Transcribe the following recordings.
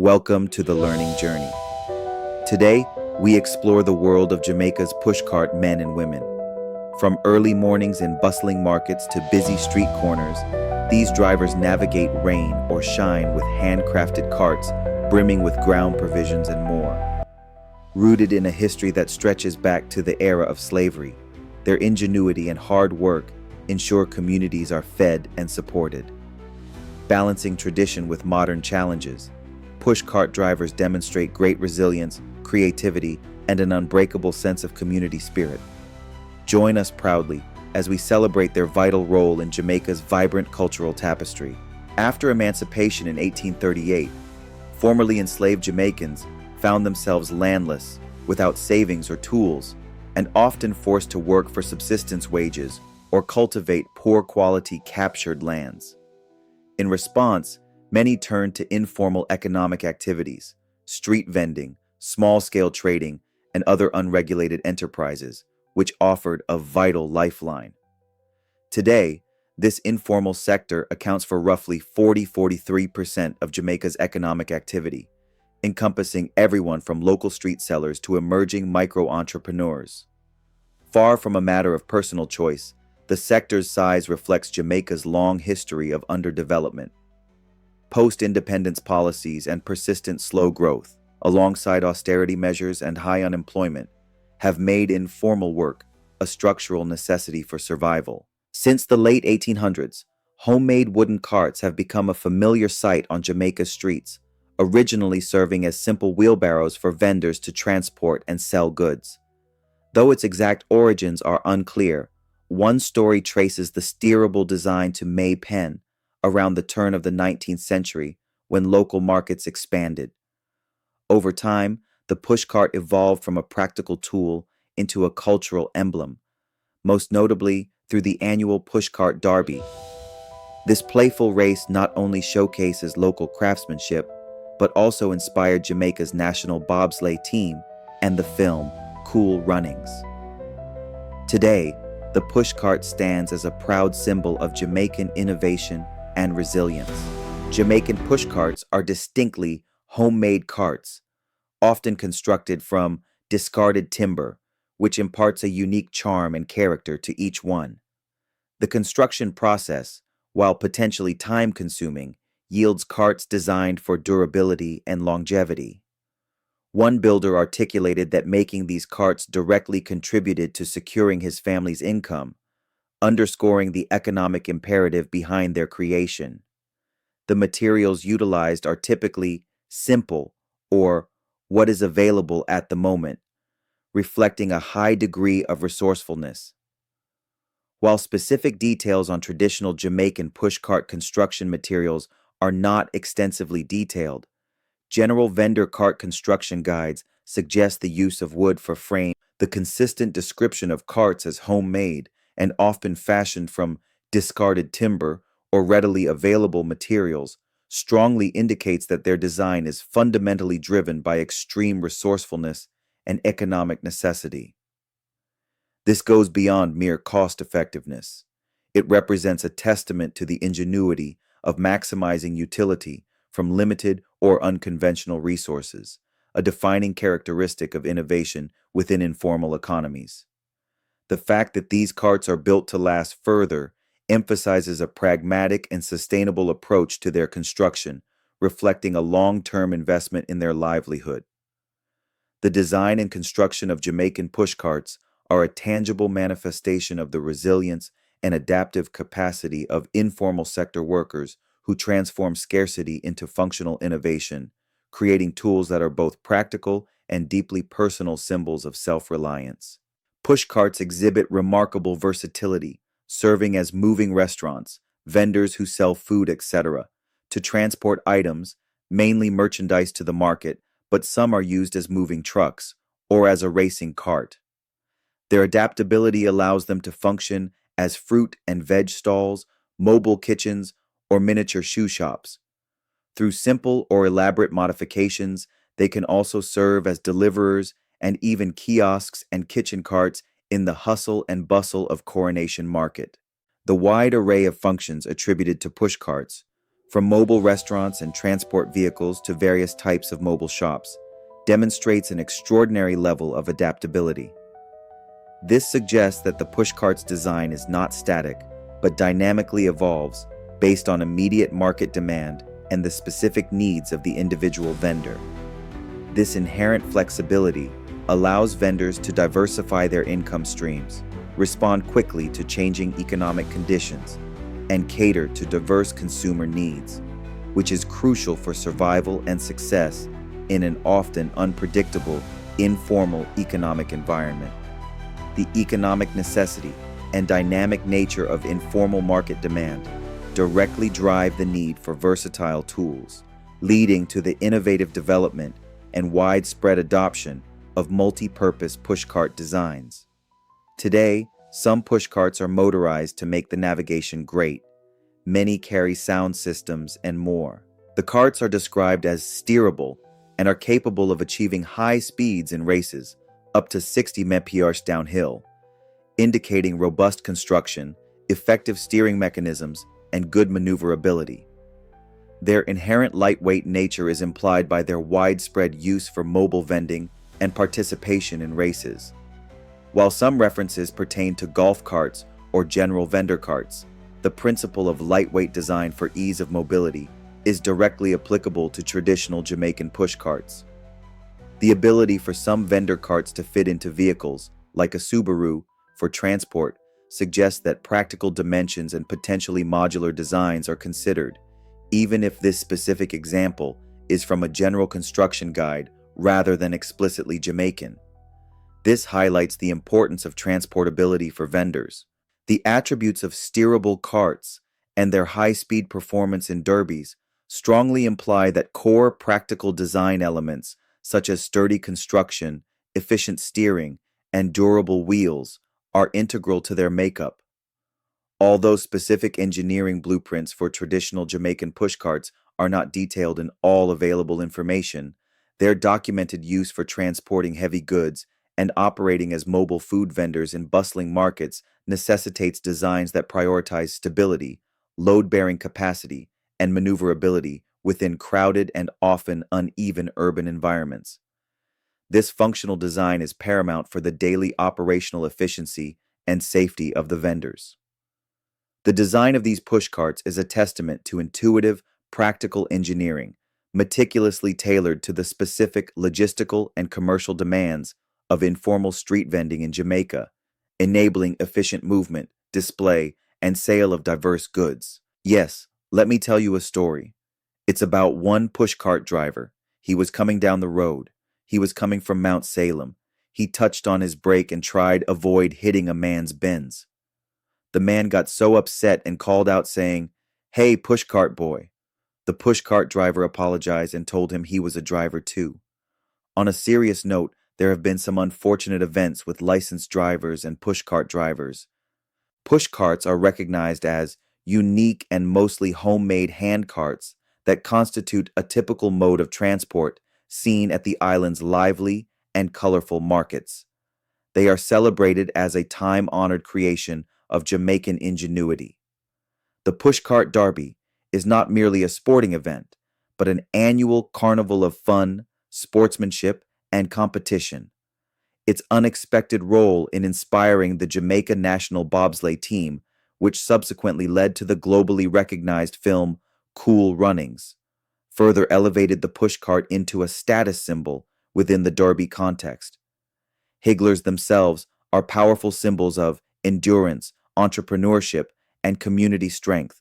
Welcome to the learning journey. Today, we explore the world of Jamaica's pushcart men and women. From early mornings in bustling markets to busy street corners, these drivers navigate rain or shine with handcrafted carts brimming with ground provisions and more. Rooted in a history that stretches back to the era of slavery, their ingenuity and hard work ensure communities are fed and supported. Balancing tradition with modern challenges, pushcart drivers demonstrate great resilience, creativity, and an unbreakable sense of community spirit. Join us proudly as we celebrate their vital role in Jamaica's vibrant cultural tapestry. After emancipation in 1838, formerly enslaved Jamaicans found themselves landless, without savings or tools, and often forced to work for subsistence wages or cultivate poor-quality captured lands. In response, many turned to informal economic activities, street vending, small-scale trading, and other unregulated enterprises, which offered a vital lifeline. Today, this informal sector accounts for roughly 43% of Jamaica's economic activity, encompassing everyone from local street sellers to emerging micro-entrepreneurs. Far from a matter of personal choice, the sector's size reflects Jamaica's long history of underdevelopment. Post-independence policies and persistent slow growth, alongside austerity measures and high unemployment, have made informal work a structural necessity for survival. Since the late 1800s, homemade wooden carts have become a familiar sight on Jamaica's streets, originally serving as simple wheelbarrows for vendors to transport and sell goods. Though its exact origins are unclear, one story traces the steerable design to May Penn around the turn of the 19th century when local markets expanded. Over time, the pushcart evolved from a practical tool into a cultural emblem, most notably through the annual Pushcart Derby. This playful race not only showcases local craftsmanship, but also inspired Jamaica's national bobsleigh team and the film Cool Runnings. Today, the pushcart stands as a proud symbol of Jamaican innovation and resilience. Jamaican pushcarts are distinctly homemade carts, often constructed from discarded timber, which imparts a unique charm and character to each one. The construction process, while potentially time-consuming, yields carts designed for durability and longevity. One builder articulated that making these carts directly contributed to securing his family's income, underscoring the economic imperative behind their creation. The materials utilized are typically simple or what is available at the moment, reflecting a high degree of resourcefulness. While specific details on traditional Jamaican pushcart construction materials are not extensively detailed, general vendor cart construction guides suggest the use of wood for frame. The consistent description of carts as homemade and often fashioned from discarded timber or readily available materials strongly indicates that their design is fundamentally driven by extreme resourcefulness and economic necessity. This goes beyond mere cost-effectiveness. It represents a testament to the ingenuity of maximizing utility from limited or unconventional resources, a defining characteristic of innovation within informal economies. The fact that these carts are built to last further emphasizes a pragmatic and sustainable approach to their construction, reflecting a long-term investment in their livelihood. The design and construction of Jamaican pushcarts are a tangible manifestation of the resilience and adaptive capacity of informal sector workers who transform scarcity into functional innovation, creating tools that are both practical and deeply personal symbols of self-reliance. Pushcarts exhibit remarkable versatility, serving as moving restaurants, vendors who sell food, etc., to transport items, mainly merchandise to the market, but some are used as moving trucks or as a racing cart. Their adaptability allows them to function as fruit and veg stalls, mobile kitchens, or miniature shoe shops. Through simple or elaborate modifications, they can also serve as deliverers and even kiosks and kitchen carts in the hustle and bustle of Coronation Market. The wide array of functions attributed to pushcarts, from mobile restaurants and transport vehicles to various types of mobile shops, demonstrates an extraordinary level of adaptability. This suggests that the pushcart's design is not static, but dynamically evolves based on immediate market demand and the specific needs of the individual vendor. This inherent flexibility allows vendors to diversify their income streams, respond quickly to changing economic conditions, and cater to diverse consumer needs, which is crucial for survival and success in an often unpredictable, informal economic environment. The economic necessity and dynamic nature of informal market demand directly drive the need for versatile tools, leading to the innovative development and widespread adoption of multi-purpose pushcart designs. Today, some pushcarts are motorized to make the navigation great. Many carry sound systems and more. The carts are described as steerable and are capable of achieving high speeds in races, up to 60 mph downhill, indicating robust construction, effective steering mechanisms, and good maneuverability. Their inherent lightweight nature is implied by their widespread use for mobile vending and participation in races. While some references pertain to golf carts or general vendor carts, the principle of lightweight design for ease of mobility is directly applicable to traditional Jamaican pushcarts. The ability for some vendor carts to fit into vehicles, like a Subaru, for transport suggests that practical dimensions and potentially modular designs are considered, even if this specific example is from a general construction guide rather than explicitly Jamaican. This highlights the importance of transportability for vendors. The attributes of steerable carts and their high-speed performance in derbies strongly imply that core practical design elements such as sturdy construction, efficient steering, and durable wheels are integral to their makeup. Although specific engineering blueprints for traditional Jamaican pushcarts are not detailed in all available information, their documented use for transporting heavy goods and operating as mobile food vendors in bustling markets necessitates designs that prioritize stability, load-bearing capacity, and maneuverability within crowded and often uneven urban environments. This functional design is paramount for the daily operational efficiency and safety of the vendors. The design of these pushcarts is a testament to intuitive, practical engineering, meticulously tailored to the specific logistical and commercial demands of informal street vending in Jamaica, enabling efficient movement, display, and sale of diverse goods. Yes, let me tell you a story. It's about one pushcart driver. He was coming down the road. He was coming from Mount Salem. He touched on his brake and tried to avoid hitting a man's Benz. The man got so upset and called out saying, "Hey, pushcart boy." The pushcart driver apologized and told him he was a driver too. On a serious note, there have been some unfortunate events with licensed drivers and pushcart drivers. Pushcarts are recognized as unique and mostly homemade hand carts that constitute a typical mode of transport seen at the island's lively and colorful markets. They are celebrated as a time-honored creation of Jamaican ingenuity. The Pushcart Derby is not merely a sporting event, but an annual carnival of fun, sportsmanship, and competition. Its unexpected role in inspiring the Jamaica national bobsleigh team, which subsequently led to the globally recognized film Cool Runnings, further elevated the pushcart into a status symbol within the Derby context. Higglers themselves are powerful symbols of endurance, entrepreneurship, and community strength,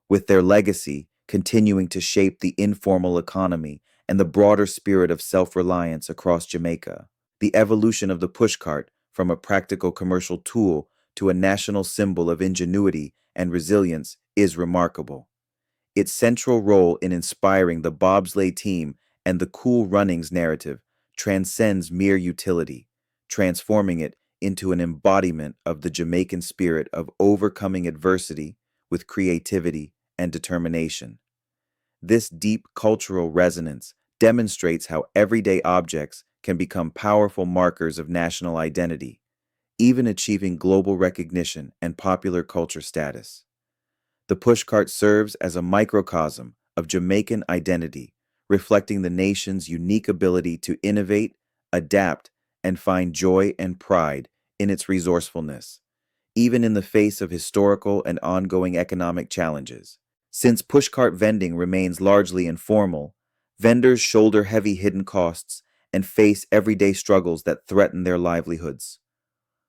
with their legacy continuing to shape the informal economy and the broader spirit of self-reliance across Jamaica. The evolution of the pushcart from a practical commercial tool to a national symbol of ingenuity and resilience is remarkable. Its central role in inspiring the bobsleigh team and the Cool Runnings narrative transcends mere utility, transforming it into an embodiment of the Jamaican spirit of overcoming adversity with creativity and determination. This deep cultural resonance demonstrates how everyday objects can become powerful markers of national identity, even achieving global recognition and popular culture status. The pushcart serves as a microcosm of Jamaican identity, reflecting the nation's unique ability to innovate, adapt, and find joy and pride in its resourcefulness, even in the face of historical and ongoing economic challenges. Since pushcart vending remains largely informal, vendors shoulder heavy hidden costs and face everyday struggles that threaten their livelihoods.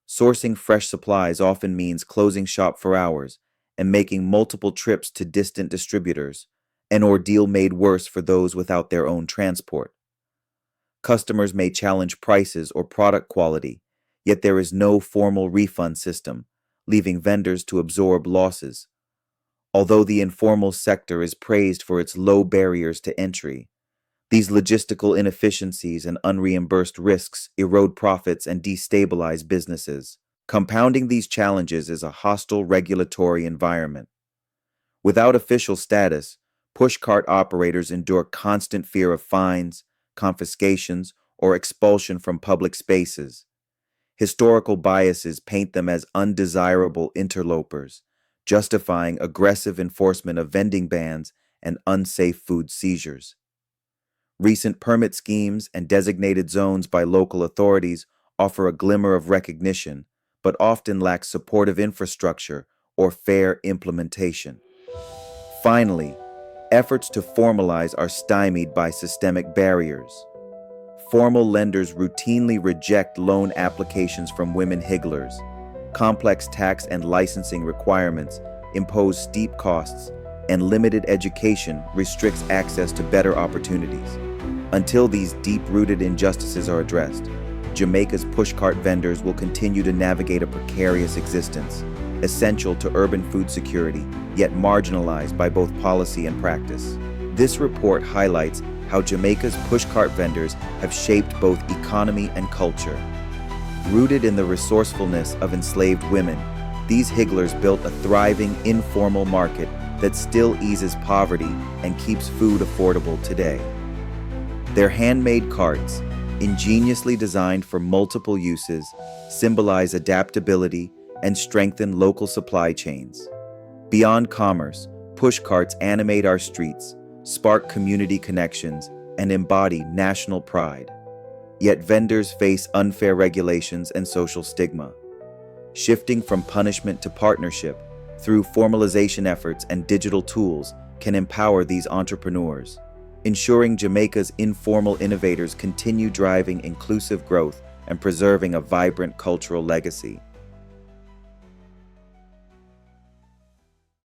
Sourcing fresh supplies often means closing shop for hours and making multiple trips to distant distributors, an ordeal made worse for those without their own transport. Customers may challenge prices or product quality, yet there is no formal refund system, leaving vendors to absorb losses. Although the informal sector is praised for its low barriers to entry, these logistical inefficiencies and unreimbursed risks erode profits and destabilize businesses. Compounding these challenges is a hostile regulatory environment. Without official status, pushcart operators endure constant fear of fines, confiscations, or expulsion from public spaces. Historical biases paint them as undesirable interlopers, justifying aggressive enforcement of vending bans and unsafe food seizures. Recent permit schemes and designated zones by local authorities offer a glimmer of recognition, but often lack supportive infrastructure or fair implementation. Finally, efforts to formalize are stymied by systemic barriers. Formal lenders routinely reject loan applications from women higglers. Complex tax and licensing requirements impose steep costs, and limited education restricts access to better opportunities. Until these deep-rooted injustices are addressed, Jamaica's pushcart vendors will continue to navigate a precarious existence, essential to urban food security, yet marginalized by both policy and practice. This report highlights how Jamaica's pushcart vendors have shaped both economy and culture. Rooted in the resourcefulness of enslaved women, these higglers built a thriving, informal market that still eases poverty and keeps food affordable today. Their handmade carts, ingeniously designed for multiple uses, symbolize adaptability and strengthen local supply chains. Beyond commerce, pushcarts animate our streets, spark community connections, and embody national pride. Yet vendors face unfair regulations and social stigma. Shifting from punishment to partnership through formalization efforts and digital tools can empower these entrepreneurs, ensuring Jamaica's informal innovators continue driving inclusive growth and preserving a vibrant cultural legacy.